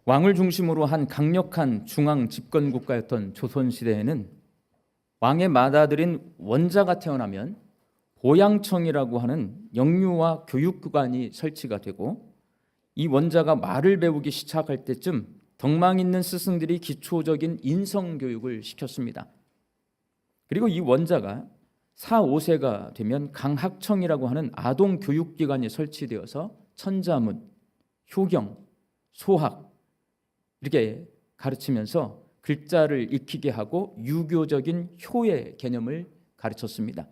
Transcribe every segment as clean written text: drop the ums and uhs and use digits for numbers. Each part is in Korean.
왕을 중심으로 한 강력한 중앙 집권 국가였던 조선시대에는 왕의 맏아들인 원자가 태어나면 보양청이라고 하는 영유아 교육기관이 설치가 되고, 이 원자가 말을 배우기 시작할 때쯤 덕망 있는 스승들이 기초적인 인성교육을 시켰습니다. 그리고 이 원자가 4, 5세가 되면 강학청이라고 하는 아동교육기관이 설치되어서 천자문, 효경, 소학 이렇게 가르치면서 글자를 익히게 하고 유교적인 효의 개념을 가르쳤습니다.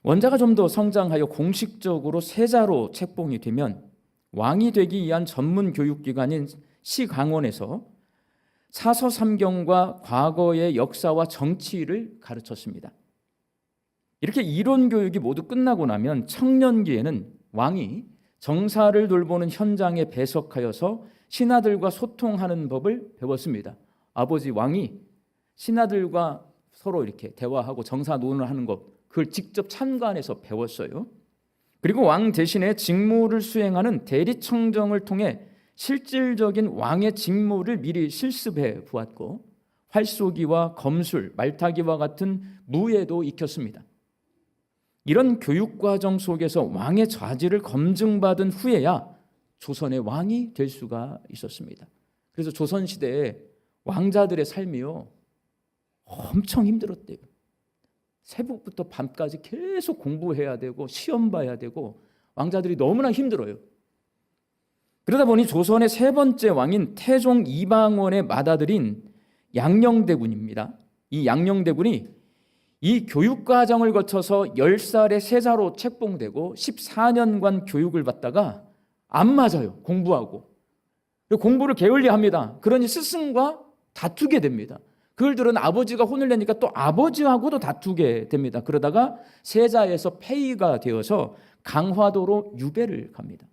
원자가 좀 더 성장하여 공식적으로 세자로 책봉이 되면 왕이 되기 위한 전문 교육기관인 시강원에서 사서삼경과 과거의 역사와 정치를 가르쳤습니다. 이렇게 이론 교육이 모두 끝나고 나면 청년기에는 왕이 정사를 돌보는 현장에 배석하여서 신하들과 소통하는 법을 배웠습니다. 아버지 왕이 신하들과 서로 이렇게 대화하고 정사 논을 하는 것, 그걸 직접 참관해서 배웠어요. 그리고 왕 대신에 직무를 수행하는 대리청정을 통해 실질적인 왕의 직무를 미리 실습해 보았고, 활쏘기와 검술, 말타기와 같은 무예도 익혔습니다. 이런 교육과정 속에서 왕의 자질을 검증받은 후에야 조선의 왕이 될 수가 있었습니다. 그래서 조선시대에 왕자들의 삶이요, 엄청 힘들었대요. 새벽부터 밤까지 계속 공부해야 되고 시험 봐야 되고 왕자들이 너무나 힘들어요. 그러다 보니 조선의 세 번째 왕인 태종 이방원의 맏아들인 양녕대군입니다. 이 양녕대군이 이 교육과정을 거쳐서 10살의 세자로 책봉되고 14년간 교육을 받다가 안 맞아요. 공부하고. 공부를 게을리합니다. 그러니 스승과 다투게 됩니다. 그걸 들은 아버지가 혼을 내니까 또 아버지하고도 다투게 됩니다. 그러다가 세자에서 폐위가 되어서 강화도로 유배를 갑니다.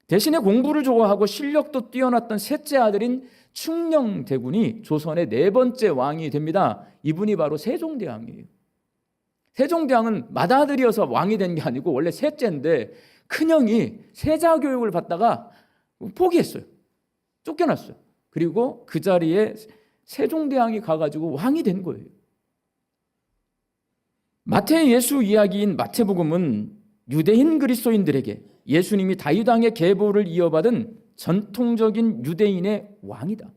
대신에 공부를 좋아하고 실력도 뛰어났던 셋째 아들인 충녕대군이 조선의 네 번째 왕이 됩니다. 이분이 바로 세종대왕이에요. 세종대왕은 맏아들이어서 왕이 된 게 아니고 원래 셋째인데 큰형이 세자 교육을 받다가 포기했어요. 쫓겨났어요. 그리고 그 자리에 세종대왕이 가가지고 왕이 된 거예요. 마태 예수 이야기인 마태복음은 유대인 그리스도인들에게 예수님이 다윗왕의 계보를 이어받은 전통적인 유대인의 왕이다,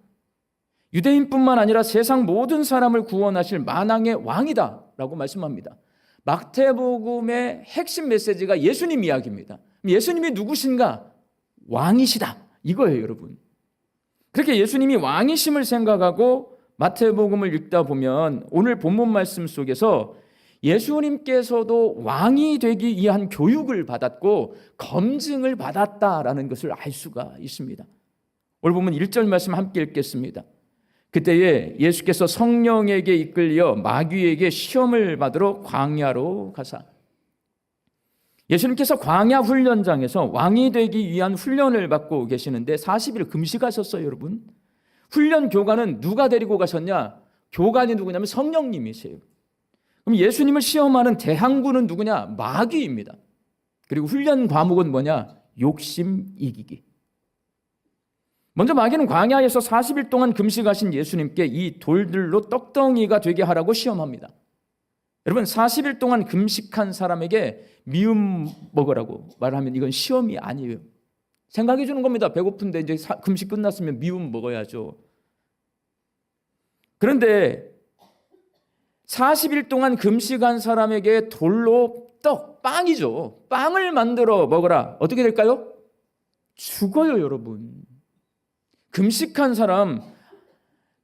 유대인뿐만 아니라 세상 모든 사람을 구원하실 만왕의 왕이다 라고 말씀합니다. 마태복음의 핵심 메시지가 예수님 이야기입니다. 예수님이 누구신가? 왕이시다, 이거예요, 여러분. 그렇게 예수님이 왕이심을 생각하고 마태복음을 읽다 보면 오늘 본문 말씀 속에서 예수님께서도 왕이 되기 위한 교육을 받았고 검증을 받았다라는 것을 알 수가 있습니다. 오늘 보면 1절 말씀 함께 읽겠습니다. 그때에 예수께서 성령에게 이끌려 마귀에게 시험을 받으러 광야로 가사. 예수님께서 광야 훈련장에서 왕이 되기 위한 훈련을 받고 계시는데 40일 금식하셨어요, 여러분. 훈련 교관은 누가 데리고 가셨냐? 교관이 누구냐면 성령님이세요. 그럼 예수님을 시험하는 대항구는 누구냐? 마귀입니다. 그리고 훈련 과목은 뭐냐? 욕심 이기기. 먼저 마귀는 광야에서 40일 동안 금식하신 예수님께 이 돌들로 떡덩이가 되게 하라고 시험합니다. 여러분, 40일 동안 금식한 사람에게 미음 먹으라고 말하면 이건 시험이 아니에요. 생각해 주는 겁니다. 배고픈데 이제 금식 끝났으면 미음 먹어야죠. 그런데 40일 동안 금식한 사람에게 돌로 빵이죠. 빵을 만들어 먹어라. 어떻게 될까요? 죽어요, 여러분. 금식한 사람,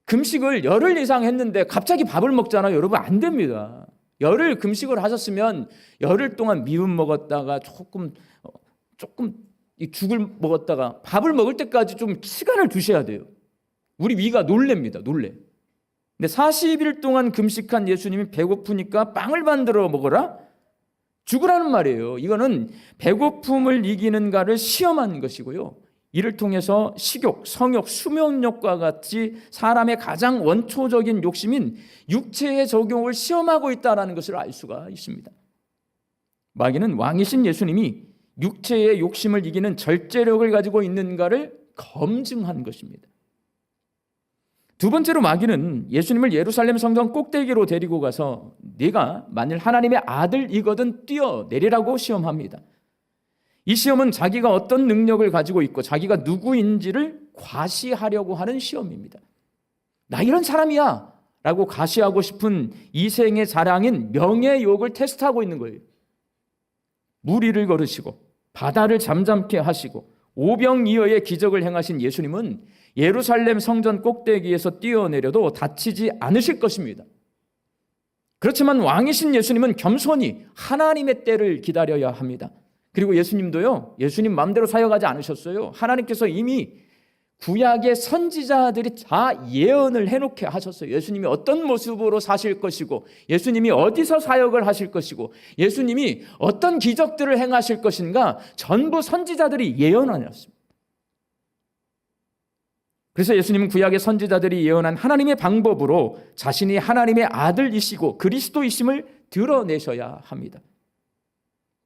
금식을 열흘 이상 했는데 갑자기 밥을 먹잖아요. 여러분, 안 됩니다. 열흘 금식을 하셨으면 열흘 동안 미음 먹었다가 조금 이 죽을 먹었다가 밥을 먹을 때까지 좀 시간을 두셔야 돼요. 우리 위가 놀랍니다. 놀래. 근데 40일 동안 금식한 예수님이 배고프니까 빵을 만들어 먹어라? 죽으라는 말이에요. 이거는 배고픔을 이기는가를 시험한 것이고요. 이를 통해서 식욕, 성욕, 수면욕과 같이 사람의 가장 원초적인 욕심인 육체의 적용을 시험하고 있다는 것을 알 수가 있습니다. 마귀는 왕이신 예수님이 육체의 욕심을 이기는 절제력을 가지고 있는가를 검증한 것입니다. 두 번째로 마귀는 예수님을 예루살렘 성전 꼭대기로 데리고 가서 네가 만일 하나님의 아들이거든 뛰어내리라고 시험합니다. 이 시험은 자기가 어떤 능력을 가지고 있고 자기가 누구인지를 과시하려고 하는 시험입니다. 나 이런 사람이야 라고 과시하고 싶은 이생의 자랑인 명예욕을 테스트하고 있는 거예요. 무리를 걸으시고 바다를 잠잠케 하시고 오병이어의 기적을 행하신 예수님은 예루살렘 성전 꼭대기에서 뛰어내려도 다치지 않으실 것입니다. 그렇지만 왕이신 예수님은 겸손히 하나님의 때를 기다려야 합니다. 그리고 예수님도요, 예수님 마음대로 사역하지 않으셨어요. 하나님께서 이미 구약의 선지자들이 다 예언을 해놓게 하셨어요. 예수님이 어떤 모습으로 사실 것이고, 예수님이 어디서 사역을 하실 것이고, 예수님이 어떤 기적들을 행하실 것인가 전부 선지자들이 예언하였습니다. 그래서 예수님은 구약의 선지자들이 예언한 하나님의 방법으로 자신이 하나님의 아들이시고 그리스도이심을 드러내셔야 합니다.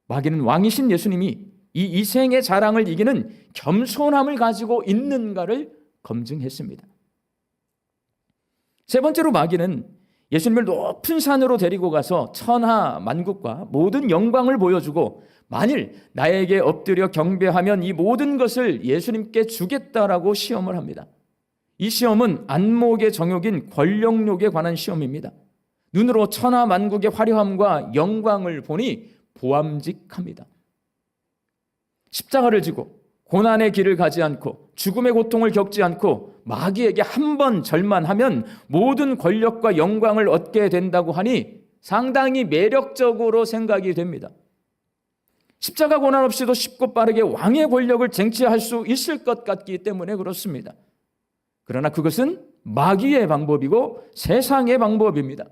마귀는 왕이신 예수님이 이 이생의 자랑을 이기는 겸손함을 가지고 있는가를 검증했습니다. 세 번째로 마귀는 예수님을 높은 산으로 데리고 가서 천하 만국과 모든 영광을 보여주고 만일 나에게 엎드려 경배하면 이 모든 것을 예수님께 주겠다라고 시험을 합니다. 이 시험은 안목의 정욕인 권력욕에 관한 시험입니다. 눈으로 천하 만국의 화려함과 영광을 보니 보암직합니다. 십자가를 지고 고난의 길을 가지 않고 죽음의 고통을 겪지 않고 마귀에게 한 번 절만하면 모든 권력과 영광을 얻게 된다고 하니 상당히 매력적으로 생각이 됩니다. 십자가 고난 없이도 쉽고 빠르게 왕의 권력을 쟁취할 수 있을 것 같기 때문에 그렇습니다. 그러나 그것은 마귀의 방법이고 세상의 방법입니다.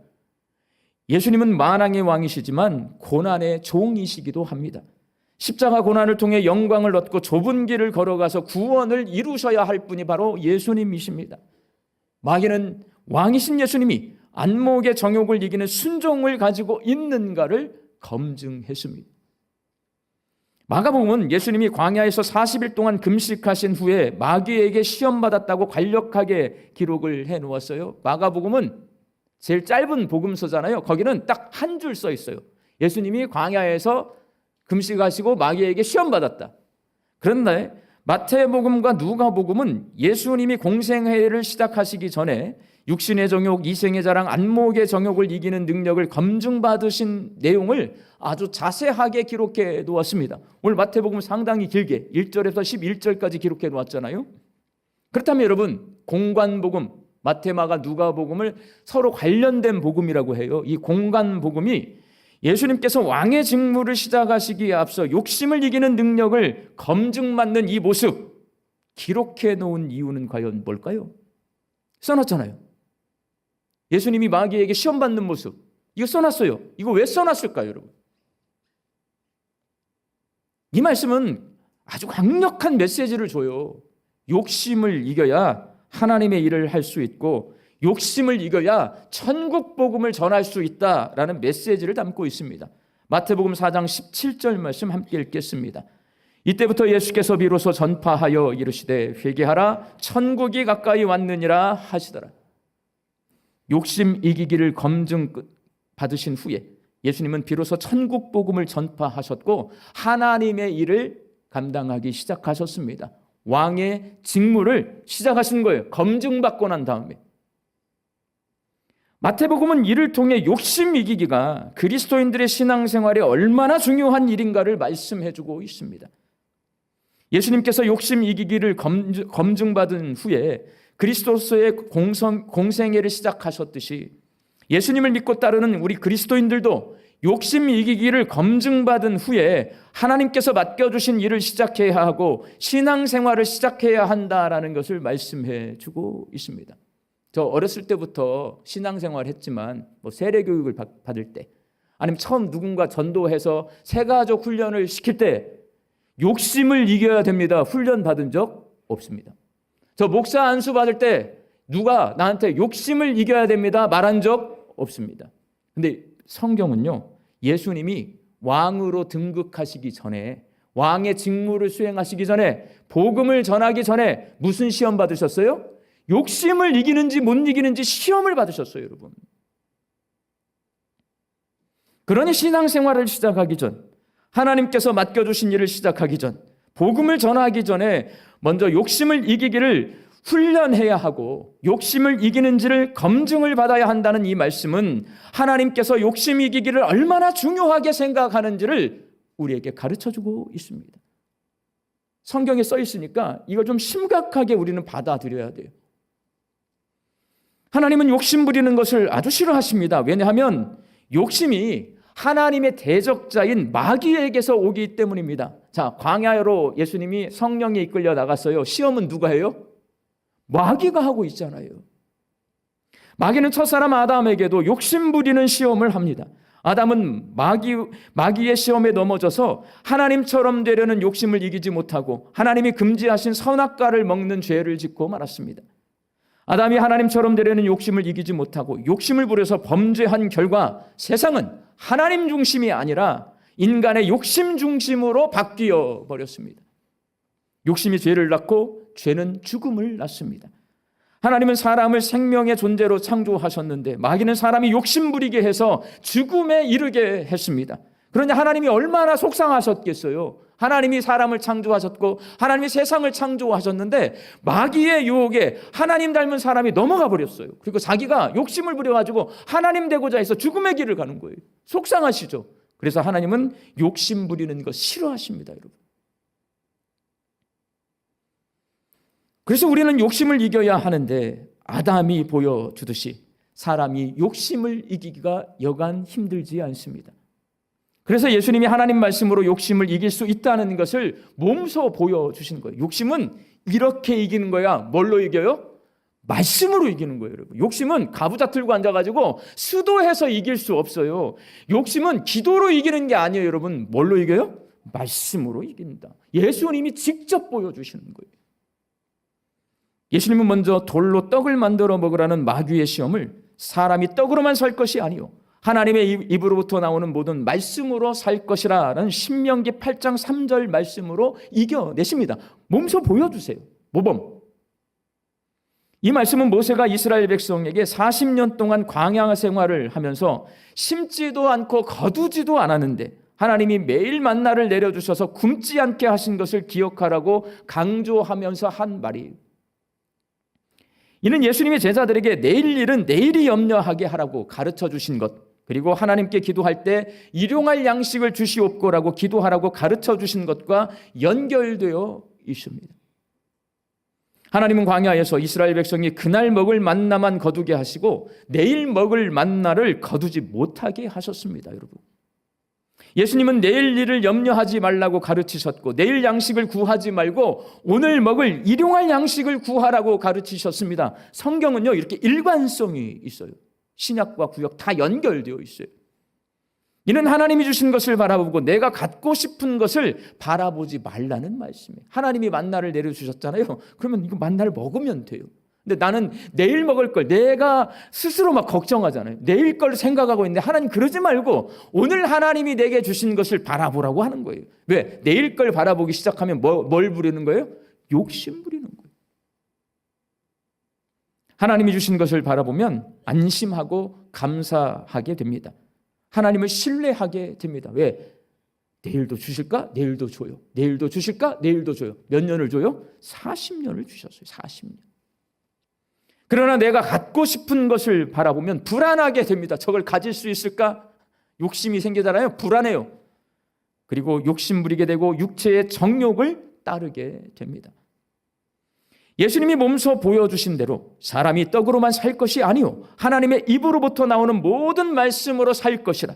예수님은 만왕의 왕이시지만 고난의 종이시기도 합니다. 십자가 고난을 통해 영광을 얻고 좁은 길을 걸어가서 구원을 이루셔야 할 분이 바로 예수님이십니다. 마귀는 왕이신 예수님이 안목의 정욕을 이기는 순종을 가지고 있는가를 검증했습니다. 마가복음은 예수님이 광야에서 40일 동안 금식하신 후에 마귀에게 시험받았다고 간략하게 기록을 해놓았어요. 마가복음은 제일 짧은 복음서잖아요. 거기는 딱 한 줄 써 있어요. 예수님이 광야에서 금식하시고 마귀에게 시험받았다. 그런데 마태복음과 누가복음은 예수님이 공생애를 시작하시기 전에 육신의 정욕, 이생의 자랑, 안목의 정욕을 이기는 능력을 검증받으신 내용을 아주 자세하게 기록해 놓았습니다. 오늘 마태복음 상당히 길게 1절에서 11절까지 기록해 놓았잖아요. 그렇다면 여러분, 공관복음, 마태, 마가, 누가복음을 서로 관련된 복음이라고 해요. 이 공관복음이 예수님께서 왕의 직무를 시작하시기에 앞서 욕심을 이기는 능력을 검증받는 이 모습 기록해 놓은 이유는 과연 뭘까요? 써놨잖아요. 예수님이 마귀에게 시험받는 모습, 이거 써놨어요. 이거 왜 써놨을까요, 여러분? 이 말씀은 아주 강력한 메시지를 줘요. 욕심을 이겨야 하나님의 일을 할 수 있고 욕심을 이겨야 천국 복음을 전할 수 있다라는 메시지를 담고 있습니다. 마태복음 4장 17절 말씀 함께 읽겠습니다. 이때부터 예수께서 비로소 전파하여 이르시되 회개하라 천국이 가까이 왔느니라 하시더라. 욕심 이기기를 검증 받으신 후에 예수님은 비로소 천국 복음을 전파하셨고 하나님의 일을 감당하기 시작하셨습니다. 왕의 직무를 시작하신 거예요. 검증받고 난 다음에. 마태복음은 이를 통해 욕심 이기기가 그리스도인들의 신앙생활에 얼마나 중요한 일인가를 말씀해주고 있습니다. 예수님께서 욕심 이기기를 검증받은 후에 그리스도로서의 공생애를 시작하셨듯이 예수님을 믿고 따르는 우리 그리스도인들도 욕심 이기기를 검증받은 후에 하나님께서 맡겨주신 일을 시작해야 하고 신앙생활을 시작해야 한다라는 것을 말씀해주고 있습니다. 저 어렸을 때부터 신앙생활을 했지만 세례교육을 받을 때 아니면 처음 누군가 전도해서 새가족 훈련을 시킬 때 욕심을 이겨야 됩니다. 훈련 받은 적 없습니다. 저 목사 안수 받을 때 누가 나한테 욕심을 이겨야 됩니다. 말한 적 없습니다. 근데 성경은요, 예수님이 왕으로 등극하시기 전에 왕의 직무를 수행하시기 전에, 복음을 전하기 전에 무슨 시험 받으셨어요? 욕심을 이기는지 못 이기는지 시험을 받으셨어요, 여러분. 그러니 신앙생활을 시작하기 전, 하나님께서 맡겨주신 일을 시작하기 전, 복음을 전하기 전에 먼저 욕심을 이기기를 훈련해야 하고 욕심을 이기는지를 검증을 받아야 한다는 이 말씀은 하나님께서 욕심 이기기를 얼마나 중요하게 생각하는지를 우리에게 가르쳐주고 있습니다. 성경에 써 있으니까 이걸 좀 심각하게 우리는 받아들여야 돼요. 하나님은 욕심 부리는 것을 아주 싫어하십니다. 왜냐하면 욕심이 하나님의 대적자인 마귀에게서 오기 때문입니다. 자, 광야로 예수님이 성령에 이끌려 나갔어요. 시험은 누가 해요? 마귀가 하고 있잖아요. 마귀는 첫사람 아담에게도 욕심 부리는 시험을 합니다. 아담은 마귀의 시험에 넘어져서 하나님처럼 되려는 욕심을 이기지 못하고 하나님이 금지하신 선악과를 먹는 죄를 짓고 말았습니다. 아담이 하나님처럼 되려는 욕심을 이기지 못하고 욕심을 부려서 범죄한 결과 세상은 하나님 중심이 아니라 인간의 욕심 중심으로 바뀌어 버렸습니다. 욕심이 죄를 낳고 죄는 죽음을 낳습니다. 하나님은 사람을 생명의 존재로 창조하셨는데 마귀는 사람이 욕심 부리게 해서 죽음에 이르게 했습니다. 그러니 하나님이 얼마나 속상하셨겠어요. 하나님이 사람을 창조하셨고 하나님이 세상을 창조하셨는데 마귀의 유혹에 하나님 닮은 사람이 넘어가 버렸어요. 그리고 자기가 욕심을 부려가지고 하나님 되고자 해서 죽음의 길을 가는 거예요. 속상하시죠. 그래서 하나님은 욕심 부리는 거 싫어하십니다, 여러분. 그래서 우리는 욕심을 이겨야 하는데 아담이 보여주듯이 사람이 욕심을 이기기가 여간 힘들지 않습니다. 그래서 예수님이 하나님 말씀으로 욕심을 이길 수 있다는 것을 몸소 보여주신 거예요. 욕심은 이렇게 이기는 거야. 뭘로 이겨요? 말씀으로 이기는 거예요, 여러분. 욕심은 가부좌 틀고 앉아가지고 수도해서 이길 수 없어요. 욕심은 기도로 이기는 게 아니에요, 여러분. 뭘로 이겨요? 말씀으로 이긴다. 예수님이 직접 보여주시는 거예요. 예수님은 먼저 돌로 떡을 만들어 먹으라는 마귀의 시험을 사람이 떡으로만 살 것이 아니요 하나님의 입으로부터 나오는 모든 말씀으로 살 것이라는 신명기 8장 3절 말씀으로 이겨내십니다. 몸소 보여주세요. 모범. 이 말씀은 모세가 이스라엘 백성에게 40년 동안 광야 생활을 하면서 심지도 않고 거두지도 않았는데 하나님이 매일 만나를 내려주셔서 굶지 않게 하신 것을 기억하라고 강조하면서 한 말이에요. 이는 예수님의 제자들에게 내일 일은 내일이 염려하게 하라고 가르쳐 주신 것, 그리고 하나님께 기도할 때 일용할 양식을 주시옵고라고 기도하라고 가르쳐 주신 것과 연결되어 있습니다. 하나님은 광야에서 이스라엘 백성이 그날 먹을 만나만 거두게 하시고 내일 먹을 만나를 거두지 못하게 하셨습니다, 여러분. 예수님은 내일 일을 염려하지 말라고 가르치셨고 내일 양식을 구하지 말고 오늘 먹을 일용할 양식을 구하라고 가르치셨습니다. 성경은요 이렇게 일관성이 있어요. 신약과 구약 다 연결되어 있어요. 이는 하나님이 주신 것을 바라보고 내가 갖고 싶은 것을 바라보지 말라는 말씀이에요. 하나님이 만나를 내려주셨잖아요. 그러면 이거 만나를 먹으면 돼요. 근데 나는 내일 먹을 걸 내가 스스로 막 걱정하잖아요. 내일 걸 생각하고 있는데 하나님 그러지 말고 오늘 하나님이 내게 주신 것을 바라보라고 하는 거예요. 왜? 내일 걸 바라보기 시작하면 뭘 부리는 거예요? 욕심 부리는 거예요. 하나님이 주신 것을 바라보면 안심하고 감사하게 됩니다. 하나님을 신뢰하게 됩니다. 왜? 내일도 주실까? 내일도 줘요. 내일도 주실까? 내일도 줘요. 몇 년을 줘요? 40년을 주셨어요. 40년. 그러나 내가 갖고 싶은 것을 바라보면 불안하게 됩니다. 저걸 가질 수 있을까? 욕심이 생기잖아요. 불안해요. 그리고 욕심 부리게 되고 육체의 정욕을 따르게 됩니다. 예수님이 몸소 보여주신 대로 사람이 떡으로만 살 것이 아니요 하나님의 입으로부터 나오는 모든 말씀으로 살 것이라.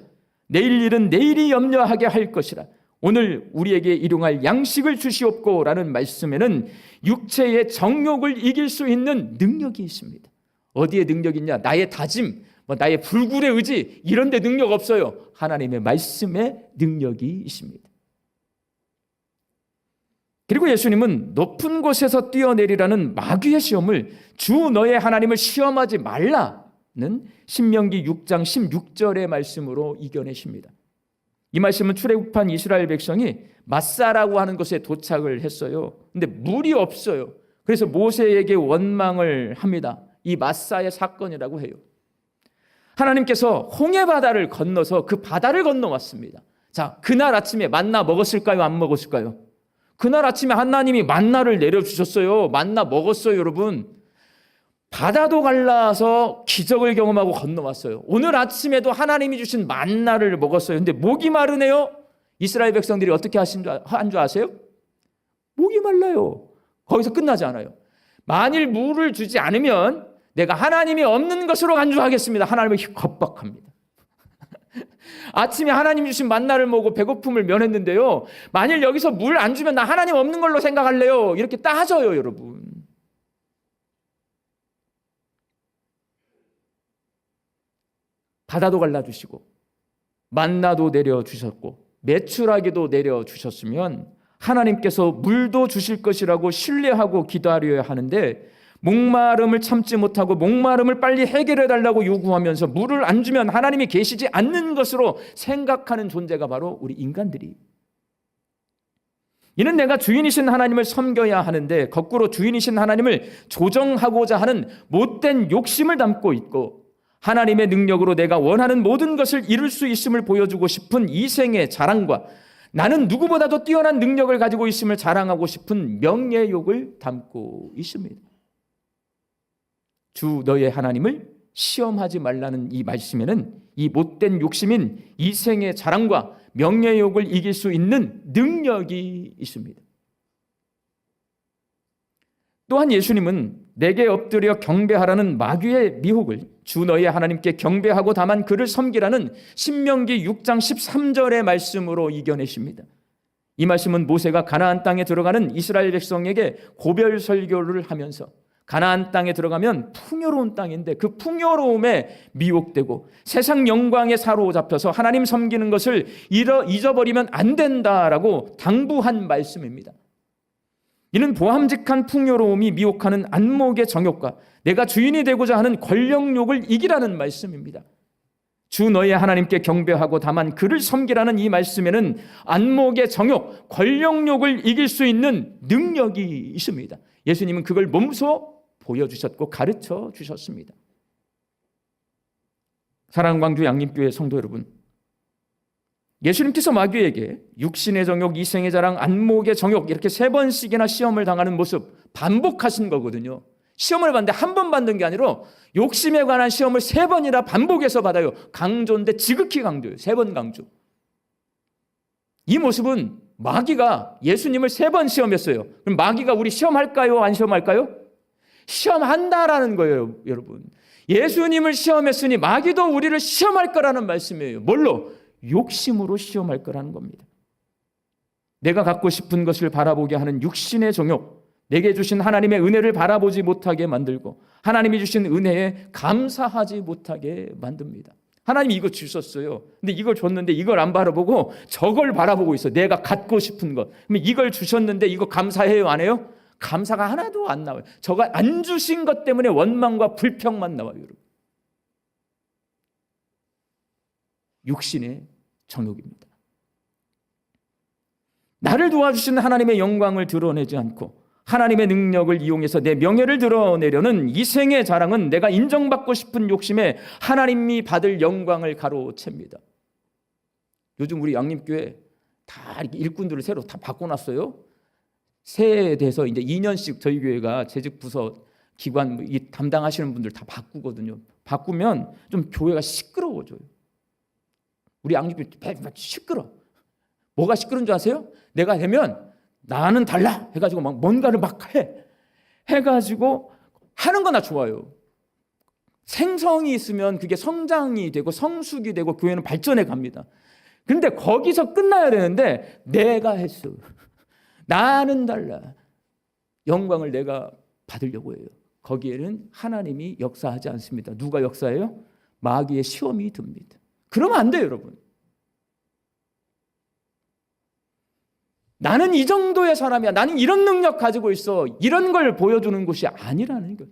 내일 일은 내일이 염려하게 할 것이라. 오늘 우리에게 일용할 양식을 주시옵고라는 말씀에는 육체의 정욕을 이길 수 있는 능력이 있습니다. 어디에 능력이 있냐? 나의 다짐, 나의 불굴의 의지 이런 데 능력 없어요. 하나님의 말씀에 능력이 있습니다. 그리고 예수님은 높은 곳에서 뛰어내리라는 마귀의 시험을 주 너의 하나님을 시험하지 말라는 신명기 6장 16절의 말씀으로 이겨내십니다. 이 말씀은 출애굽한 이스라엘 백성이 마사라고 하는 곳에 도착을 했어요. 근데 물이 없어요. 그래서 모세에게 원망을 합니다. 이 마사의 사건이라고 해요. 하나님께서 홍해 바다를 건너서 그 바다를 건너왔습니다. 자, 그날 아침에 만나 먹었을까요? 안 먹었을까요? 그날 아침에 하나님이 만나를 내려주셨어요. 만나 먹었어요, 여러분. 바다도 갈라서 기적을 경험하고 건너왔어요. 오늘 아침에도 하나님이 주신 만나를 먹었어요. 근데 목이 마르네요. 이스라엘 백성들이 어떻게 한 줄 아세요? 목이 말라요. 거기서 끝나지 않아요. 만일 물을 주지 않으면 내가 하나님이 없는 것으로 간주하겠습니다. 하나님을 겁박합니다. 아침에 하나님 주신 만나를 먹고 배고픔을 면했는데요. 만일 여기서 물 안 주면 나 하나님 없는 걸로 생각할래요. 이렇게 따져요, 여러분. 바다도 갈라주시고 만나도 내려주셨고 메추라기도 내려주셨으면 하나님께서 물도 주실 것이라고 신뢰하고 기다려야 하는데 목마름을 참지 못하고 목마름을 빨리 해결해 달라고 요구하면서 물을 안 주면 하나님이 계시지 않는 것으로 생각하는 존재가 바로 우리 인간들이. 이는 내가 주인이신 하나님을 섬겨야 하는데 거꾸로 주인이신 하나님을 조정하고자 하는 못된 욕심을 담고 있고 하나님의 능력으로 내가 원하는 모든 것을 이룰 수 있음을 보여주고 싶은 이생의 자랑과 나는 누구보다도 뛰어난 능력을 가지고 있음을 자랑하고 싶은 명예욕을 담고 있습니다. 주 너의 하나님을 시험하지 말라는 이 말씀에는 이 못된 욕심인 이생의 자랑과 명예욕을 이길 수 있는 능력이 있습니다. 또한 예수님은 내게 엎드려 경배하라는 마귀의 미혹을 주 너의 하나님께 경배하고 다만 그를 섬기라는 신명기 6장 13절의 말씀으로 이겨내십니다. 이 말씀은 모세가 가나안 땅에 들어가는 이스라엘 백성에게 고별 설교를 하면서 가나안 땅에 들어가면 풍요로운 땅인데 그 풍요로움에 미혹되고 세상 영광에 사로잡혀서 하나님 섬기는 것을 잊어버리면 안 된다라고 당부한 말씀입니다. 이는 보함직한 풍요로움이 미혹하는 안목의 정욕과 내가 주인이 되고자 하는 권력욕을 이기라는 말씀입니다. 주 너의 하나님께 경배하고 다만 그를 섬기라는 이 말씀에는 안목의 정욕, 권력욕을 이길 수 있는 능력이 있습니다. 예수님은 그걸 몸소 보여주셨고 가르쳐 주셨습니다. 사랑하는 광주 양림교회 성도 여러분, 예수님께서 마귀에게 육신의 정욕, 이생의 자랑, 안목의 정욕 이렇게 3번씩이나 시험을 당하는 모습 반복하신 거거든요. 시험을 받는데 한 번 받는 게 아니라 욕심에 관한 시험을 3번이나 반복해서 받아요. 강조인데 지극히 강조예요. 3번 강조. 이 모습은 마귀가 예수님을 3번 시험했어요. 그럼 마귀가 우리 시험할까요? 안 시험할까요? 시험한다라는 거예요, 여러분. 예수님을 시험했으니 마귀도 우리를 시험할 거라는 말씀이에요. 뭘로? 욕심으로 시험할 거라는 겁니다. 내가 갖고 싶은 것을 바라보게 하는 육신의 정욕, 내게 주신 하나님의 은혜를 바라보지 못하게 만들고 하나님이 주신 은혜에 감사하지 못하게 만듭니다. 하나님이 이거 주셨어요. 근데 이걸 줬는데 이걸 안 바라보고 저걸 바라보고 있어. 내가 갖고 싶은 것. 그러면 이걸 주셨는데 이거 감사해요? 안 해요? 감사가 하나도 안 나와요. 저가 안 주신 것 때문에 원망과 불평만 나와요, 여러분. 육신의 정욕입니다. 나를 도와주신 하나님의 영광을 드러내지 않고 하나님의 능력을 이용해서 내 명예를 드러내려는 이생의 자랑은 내가 인정받고 싶은 욕심에 하나님이 받을 영광을 가로챕니다. 요즘 우리 양림교회 다 이렇게 일꾼들을 새로 다 바꿔놨어요. 새해에 대해서 이제 2년씩 저희 교회가 재직 부서 기관 이 담당하시는 분들 다 바꾸거든요. 바꾸면 좀 교회가 시끄러워져요. 우리 양림교회 시끄러. 뭐가 시끄러운 줄 아세요? 내가 되면 나는 달라 해가지고 막 뭔가를 막 해가지고 하는 거나 좋아요. 생성이 있으면 그게 성장이 되고 성숙이 되고 교회는 발전해 갑니다. 그런데 거기서 끝나야 되는데 내가 했어. 나는 달라. 영광을 내가 받으려고 해요. 거기에는 하나님이 역사하지 않습니다. 누가 역사해요? 마귀의 시험이 듭니다. 그러면 안 돼요, 여러분. 나는 이 정도의 사람이야. 나는 이런 능력 가지고 있어. 이런 걸 보여주는 곳이 아니라는 거예요.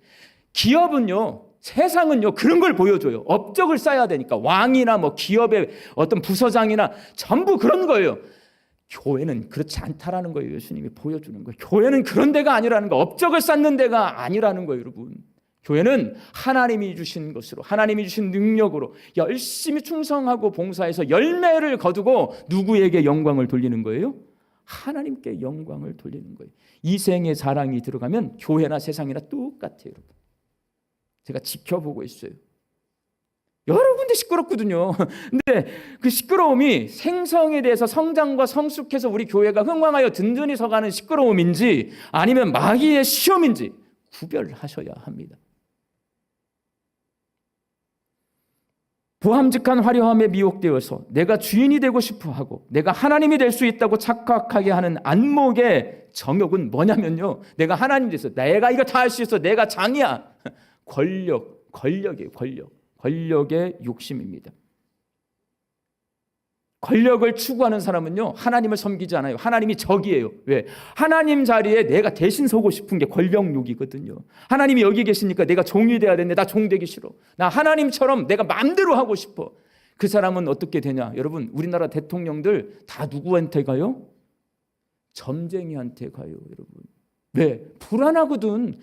기업은요, 세상은요 그런 걸 보여줘요. 업적을 쌓아야 되니까. 왕이나 뭐 기업의 어떤 부서장이나 전부 그런 거예요. 교회는 그렇지 않다라는 거예요. 예수님이 보여주는 거예요. 교회는 그런 데가 아니라는 거, 업적을 쌓는 데가 아니라는 거예요, 여러분. 교회는 하나님이 주신 것으로, 하나님이 주신 능력으로 열심히 충성하고 봉사해서 열매를 거두고 누구에게 영광을 돌리는 거예요? 하나님께 영광을 돌리는 거예요. 이생의 자랑이 들어가면 교회나 세상이나 똑같아요, 여러분. 제가 지켜보고 있어요. 여러 군데 시끄럽거든요. 근데 그 시끄러움이 생성에 대해서 성장과 성숙해서 우리 교회가 흥왕하여 든든히 서가는 시끄러움인지 아니면 마귀의 시험인지 구별하셔야 합니다. 보함직한 화려함에 미혹되어서 내가 주인이 되고 싶어 하고 내가 하나님이 될 수 있다고 착각하게 하는 안목의 정욕은 뭐냐면요, 내가 하나님 돼서 내가 이거 다 할 수 있어, 내가 장이야. 권력이에요. 권력의 욕심입니다. 권력을 추구하는 사람은요 하나님을 섬기지 않아요. 하나님이 적이에요. 왜? 하나님 자리에 내가 대신 서고 싶은 게 권력욕이거든요. 하나님이 여기 계시니까 내가 종이 돼야 되는데 나 종 되기 싫어. 나 하나님처럼 내가 마음대로 하고 싶어. 그 사람은 어떻게 되냐? 여러분, 우리나라 대통령들 다 누구한테 가요? 점쟁이한테 가요, 여러분. 왜? 불안하거든.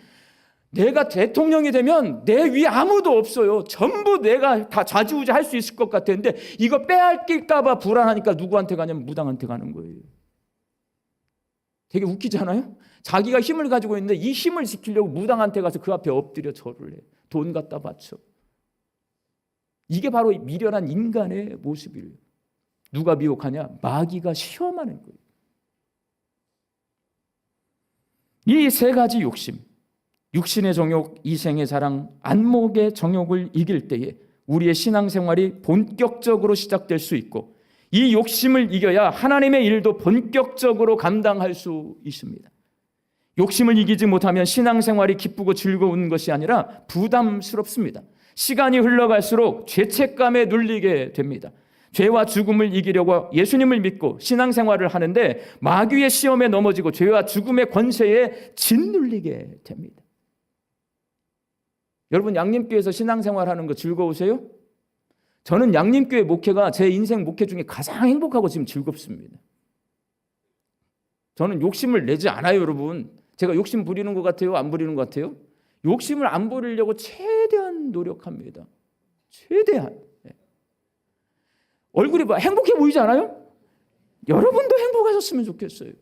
내가 대통령이 되면 내 위에 아무도 없어요. 전부 내가 다 좌지우지 할 수 있을 것 같았는데 이거 빼앗길까 봐 불안하니까 누구한테 가냐면 무당한테 가는 거예요. 되게 웃기지 않아요? 자기가 힘을 가지고 있는데 이 힘을 지키려고 무당한테 가서 그 앞에 엎드려 절을 해. 돈 갖다 바쳐. 이게 바로 미련한 인간의 모습이에요. 누가 미혹하냐? 마귀가 시험하는 거예요. 이 세 가지 욕심, 육신의 정욕, 이생의 자랑, 안목의 정욕을 이길 때에 우리의 신앙생활이 본격적으로 시작될 수 있고, 이 욕심을 이겨야 하나님의 일도 본격적으로 감당할 수 있습니다. 욕심을 이기지 못하면 신앙생활이 기쁘고 즐거운 것이 아니라 부담스럽습니다. 시간이 흘러갈수록 죄책감에 눌리게 됩니다. 죄와 죽음을 이기려고 예수님을 믿고 신앙생활을 하는데 마귀의 시험에 넘어지고 죄와 죽음의 권세에 짓눌리게 됩니다. 여러분, 양림교회에서 신앙생활하는 거 즐거우세요? 저는 양림교회 목회가 제 인생 목회 중에 가장 행복하고 지금 즐겁습니다. 저는 욕심을 내지 않아요, 여러분. 제가 욕심 부리는 것 같아요? 안 부리는 것 같아요? 욕심을 안 부리려고 최대한 노력합니다. 최대한. 얼굴이 행복해 보이지 않아요? 여러분도 행복하셨으면 좋겠어요.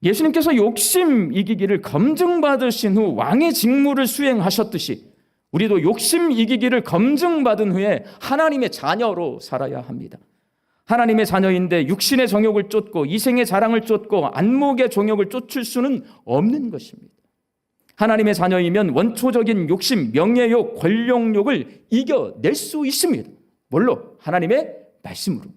예수님께서 욕심 이기기를 검증받으신 후 왕의 직무를 수행하셨듯이 우리도 욕심 이기기를 검증받은 후에 하나님의 자녀로 살아야 합니다. 하나님의 자녀인데 육신의 정욕을 쫓고 이생의 자랑을 쫓고 안목의 정욕을 쫓을 수는 없는 것입니다. 하나님의 자녀이면 원초적인 욕심, 명예욕, 권력욕을 이겨낼 수 있습니다. 뭘로? 하나님의 말씀으로.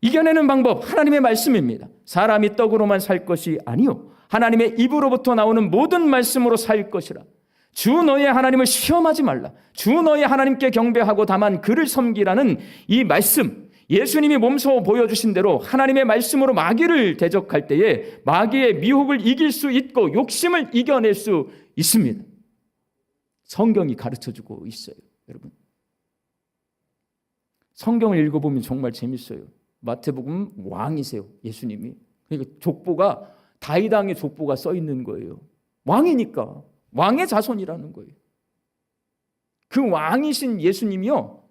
이겨내는 방법, 하나님의 말씀입니다. 사람이 떡으로만 살 것이 아니요 하나님의 입으로부터 나오는 모든 말씀으로 살 것이라. 주 너의 하나님을 시험하지 말라. 주 너의 하나님께 경배하고 다만 그를 섬기라는 이 말씀, 예수님이 몸소 보여주신 대로 하나님의 말씀으로 마귀를 대적할 때에 마귀의 미혹을 이길 수 있고 욕심을 이겨낼 수 있습니다. 성경이 가르쳐주고 있어요, 여러분. 성경을 읽어보면 정말 재밌어요. 마태복음 왕이세요, 예수님이. 그러니까 족보가 다윗왕의 족보가 써 있는 거예요. 왕이니까 왕의 자손이라는 거예요. 그 왕이신 예수님이요,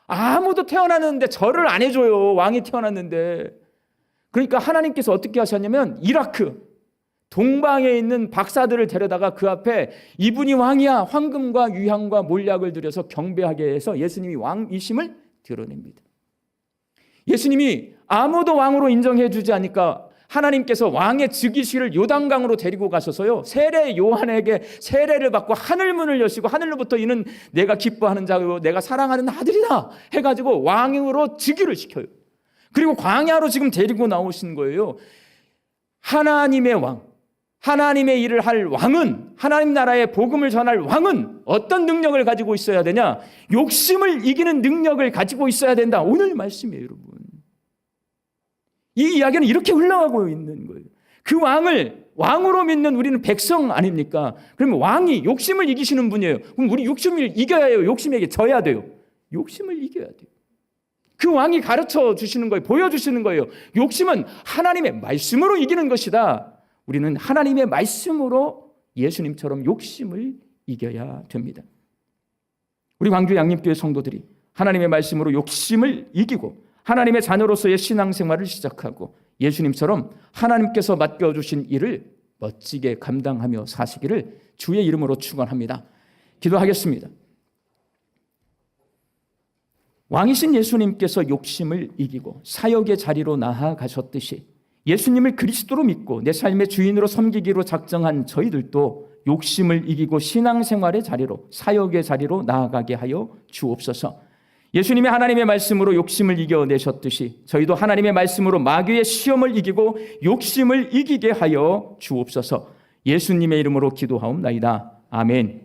아무도 태어났는데 절을 안 해줘요. 왕이 태어났는데. 그러니까 하나님께서 어떻게 하셨냐면 이라크 동방에 있는 박사들을 데려다가 그 앞에 이분이 왕이야 황금과 유향과 몰약을 들여서 경배하게 해서 예수님이 왕이심을 드러냅니다. 예수님이 아무도 왕으로 인정해 주지 않으니까 하나님께서 왕의 즉위식을 요단강으로 데리고 가셔서요, 세례 요한에게 세례를 받고 하늘문을 여시고 하늘로부터 이는 내가 기뻐하는 자요 내가 사랑하는 아들이다 해가지고 왕으로 즉위를 시켜요. 그리고 광야로 지금 데리고 나오신 거예요. 하나님의 왕, 하나님의 일을 할 왕은, 하나님 나라의 복음을 전할 왕은 어떤 능력을 가지고 있어야 되냐? 욕심을 이기는 능력을 가지고 있어야 된다. 오늘 말씀이에요, 여러분. 이 이야기는 이렇게 흘러가고 있는 거예요. 그 왕을 왕으로 믿는 우리는 백성 아닙니까? 그러면 왕이 욕심을 이기시는 분이에요. 그럼 우리 욕심을 이겨야 해요? 욕심에게 져야 돼요? 욕심을 이겨야 돼요. 그 왕이 가르쳐 주시는 거예요. 보여주시는 거예요. 욕심은 하나님의 말씀으로 이기는 것이다. 우리는 하나님의 말씀으로 예수님처럼 욕심을 이겨야 됩니다. 우리 광주 양림교회 성도들이 하나님의 말씀으로 욕심을 이기고 하나님의 자녀로서의 신앙생활을 시작하고 예수님처럼 하나님께서 맡겨주신 일을 멋지게 감당하며 사시기를 주의 이름으로 축원합니다. 기도하겠습니다. 왕이신 예수님께서 욕심을 이기고 사역의 자리로 나아가셨듯이 예수님을 그리스도로 믿고 내 삶의 주인으로 섬기기로 작정한 저희들도 욕심을 이기고 신앙생활의 자리로 사역의 자리로 나아가게 하여 주옵소서. 예수님이 하나님의 말씀으로 욕심을 이겨내셨듯이 저희도 하나님의 말씀으로 마귀의 시험을 이기고 욕심을 이기게 하여 주옵소서. 예수님의 이름으로 기도하옵나이다. 아멘.